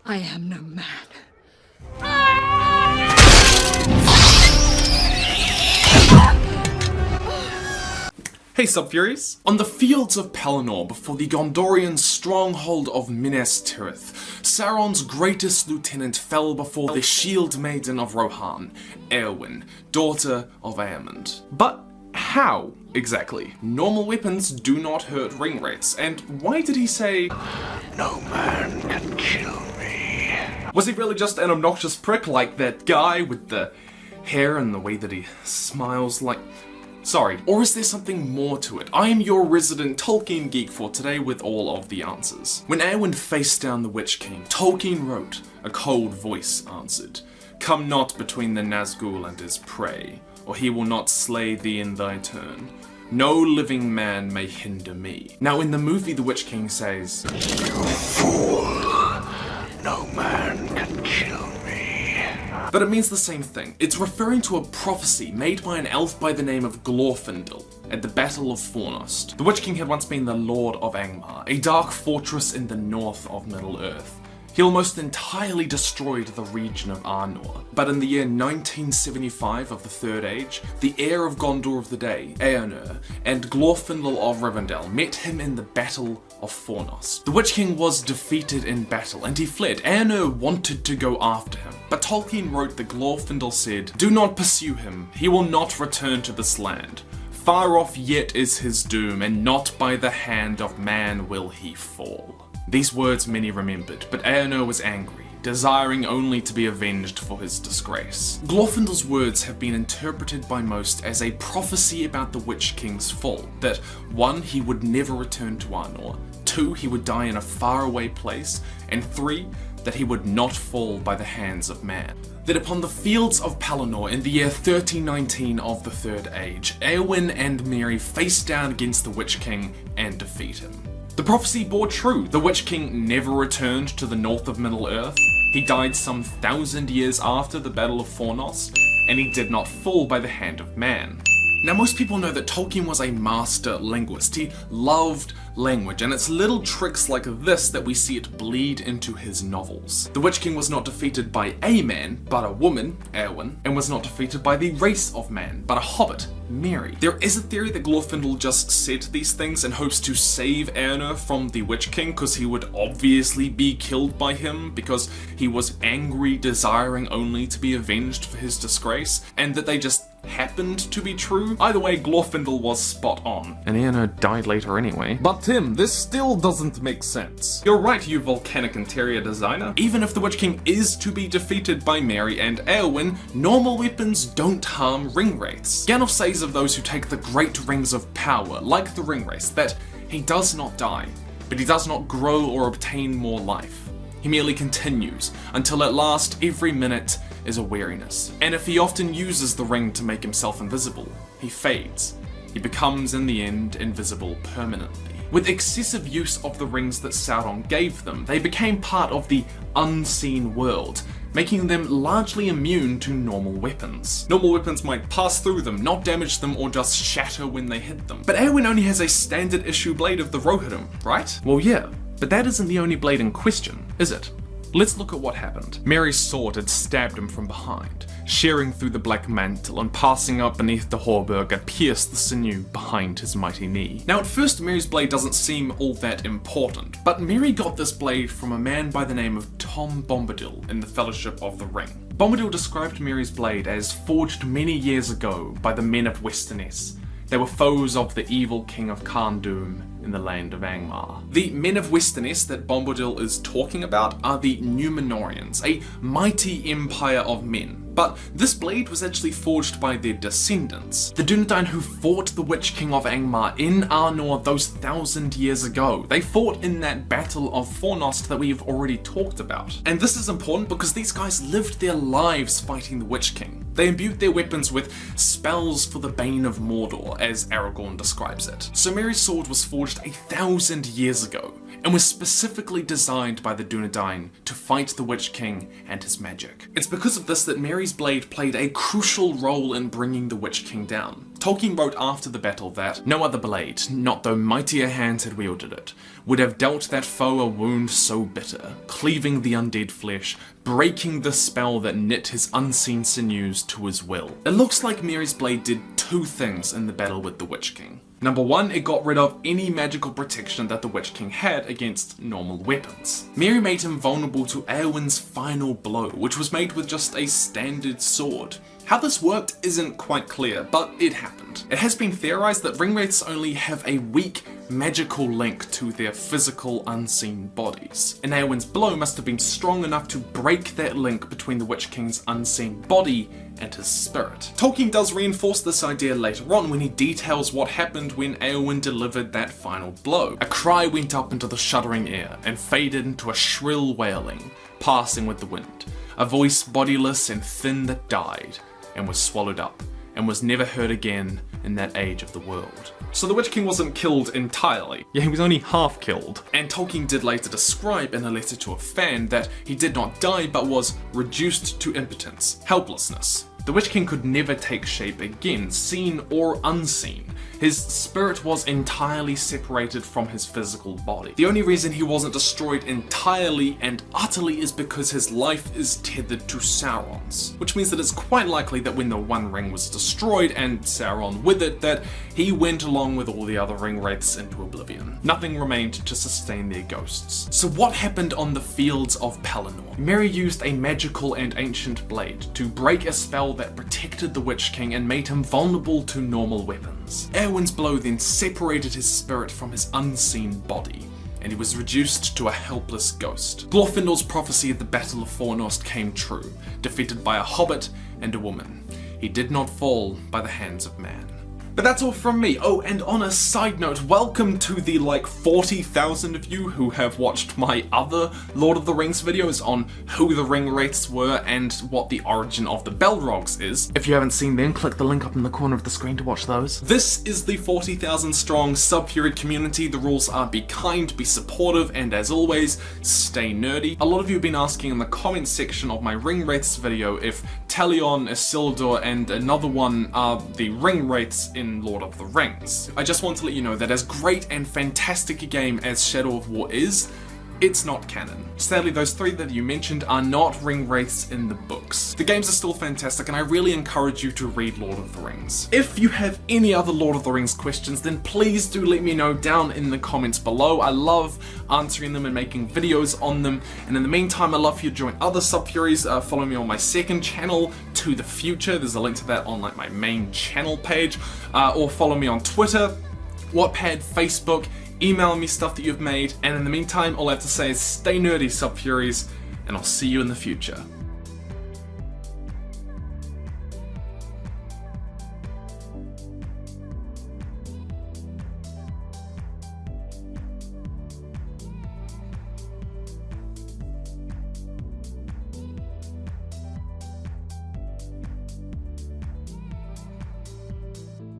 I am no man. Hey Subfuries! On the fields of Pelennor before the Gondorian stronghold of Minas Tirith, Sauron's greatest lieutenant fell before the shield maiden of Rohan, Eowyn, daughter of Eamund. But how, exactly? Normal weapons do not hurt ring rats, and why did he say, "No man can kill me"? Was he really just an obnoxious prick like that guy with the hair and the way that he smiles like... Sorry, or is there something more to it? I am your resident Tolkien geek for today with all of the answers. When Eowyn faced down the Witch King, Tolkien wrote, a cold voice answered, "Come not between the Nazgul and his prey, or he will not slay thee in thy turn. No living man may hinder me." Now in the movie the Witch King says, "You fool, no man can kill me." But it means the same thing. It's referring to a prophecy made by an elf by the name of Glorfindel at the Battle of Fornost. The Witch King had once been the Lord of Angmar, a dark fortress in the north of Middle-earth. He almost entirely destroyed the region of Arnor, but in the year 1975 of the Third Age, the heir of Gondor of the day, Eowyn, and Glorfindel of Rivendell met him in the Battle of Fornost. The Witch King was defeated in battle and he fled. Eowyn wanted to go after him, but Tolkien wrote that Glorfindel said, "Do not pursue him, he will not return to this land. Far off yet is his doom, and not by the hand of man will he fall." These words many remembered, but Eowyn was angry, desiring only to be avenged for his disgrace. Glorfindel's words have been interpreted by most as a prophecy about the Witch King's fall, that 1. He would never return to Arnor, 2. He would die in a faraway place, and 3. That he would not fall by the hands of man. That upon the fields of Pelennor in the year 1319 of the Third Age, Eowyn and Meri face down against the Witch King and defeat him. The prophecy bore true. The Witch King never returned to the north of Middle-earth. He died some 1,000 years after the Battle of Fornost, and he did not fall by the hand of man. Now most people know that Tolkien was a master linguist. He loved language, and it's little tricks like this that we see it bleed into his novels. The Witch King was not defeated by a man, but a woman, Eowyn, and was not defeated by the race of man, but a hobbit, Meri. There is a theory that Glorfindel just said these things in hopes to save Eowyn from the Witch King, because he would obviously be killed by him, because he was angry, desiring only to be avenged for his disgrace, and that they just happened to be true. Either way, Glorfindel was spot on. And Eowyn died later anyway. But Tim, this still doesn't make sense. You're right, you volcanic interior designer. Even if the Witch King is to be defeated by Meri and Eowyn, normal weapons don't harm ring wraiths. Gandalf says of those who take the great rings of power, like the ring wraith, that he does not die, but he does not grow or obtain more life. He merely continues, until at last every minute is a weariness. And if he often uses the ring to make himself invisible, he fades. He becomes, in the end, invisible permanently. With excessive use of the rings that Sauron gave them, they became part of the unseen world, making them largely immune to normal weapons. Normal weapons might pass through them, not damage them, or just shatter when they hit them. But Eowyn only has a standard issue blade of the Rohirrim, right? Well yeah, but that isn't the only blade in question, is it? Let's look at what happened. Meri's sword had stabbed him from behind, shearing through the black mantle and passing up beneath the hauberk, pierced the sinew behind his mighty knee. Now at first Meri's blade doesn't seem all that important, but Meri got this blade from a man by the name of Tom Bombadil in the Fellowship of the Ring. Bombadil described Meri's blade as forged many years ago by the men of Westerness. They were foes of the evil king of Carn-dûm in the land of Angmar. The men of Westerness that Bombadil is talking about are the Númenóreans, a mighty empire of men. But this blade was actually forged by their descendants, the Dunedain who fought the Witch King of Angmar in Arnor those 1,000 years ago. They fought in that Battle of Fornost that we've already talked about. And this is important because these guys lived their lives fighting the Witch King. They imbued their weapons with spells for the Bane of Mordor, as Aragorn describes it. So Meri's sword was forged 1,000 years ago, and was specifically designed by the Dunedain to fight the Witch King and his magic. It's because of this that Meri's blade played a crucial role in bringing the Witch King down. Tolkien wrote after the battle that no other blade, not though mightier hands had wielded it, would have dealt that foe a wound so bitter, cleaving the undead flesh, breaking the spell that knit his unseen sinews to his will. It looks like Merry's blade did two things in the battle with the Witch King. Number one, it got rid of any magical protection that the Witch King had against normal weapons. Merry made him vulnerable to Eowyn's final blow, which was made with just a standard sword. How this worked isn't quite clear, but it happened. It has been theorized that ringwraiths only have a weak magical link to their physical unseen bodies, and Eowyn's blow must have been strong enough to break that link between the Witch King's unseen body and his spirit. Tolkien does reinforce this idea later on when he details what happened when Eowyn delivered that final blow. A cry went up into the shuddering air and faded into a shrill wailing, passing with the wind. A voice bodiless and thin that died, and was swallowed up, and was never heard again in that age of the world. So the Witch King wasn't killed entirely. Yeah, he was only half killed. And Tolkien did later describe in a letter to a fan that he did not die but was reduced to impotence, helplessness. The Witch King could never take shape again, seen or unseen. His spirit was entirely separated from his physical body. The only reason he wasn't destroyed entirely and utterly is because his life is tethered to Sauron's, which means that it's quite likely that when the One Ring was destroyed, and Sauron with it, that he went along with all the other ring wraiths into oblivion. Nothing remained to sustain their ghosts. So what happened on the fields of Pelennor? Merry used a magical and ancient blade to break a spell that protected the Witch King and made him vulnerable to normal weapons. Eowyn's blow then separated his spirit from his unseen body, and he was reduced to a helpless ghost. Glorfindel's prophecy at the Battle of Fornost came true, defeated by a hobbit and a woman. He did not fall by the hands of man. But that's all from me. Oh, and on a side note, welcome to the 40,000 of you who have watched my other Lord of the Rings videos on who the ring wraiths were and what the origin of the Balrogs is. If you haven't seen them, click the link up in the corner of the screen to watch those. This is the 40,000 strong sub-period community. The rules are be kind, be supportive, and as always, stay nerdy. A lot of you have been asking in the comments section of my ring wraiths video if Talion, Isildur, and another one are the ring wraiths in Lord of the Rings. I just want to let you know that as great and fantastic a game as Shadow of War is, it's not canon. Sadly, those three that you mentioned are not ring wraiths in the books. The games are still fantastic, and I really encourage you to read Lord of the Rings. If you have any other Lord of the Rings questions, then please do let me know down in the comments below. I love answering them and making videos on them, and in the meantime, I'd love for you to join other sub-furies. Follow me on my second channel, TwotheFuture. There's a link to that on my main channel page, or follow me on Twitter, Wattpad, Facebook. Email me stuff that you've made, and in the meantime, all I have to say is stay nerdy, sub-furies, and I'll see you in the future.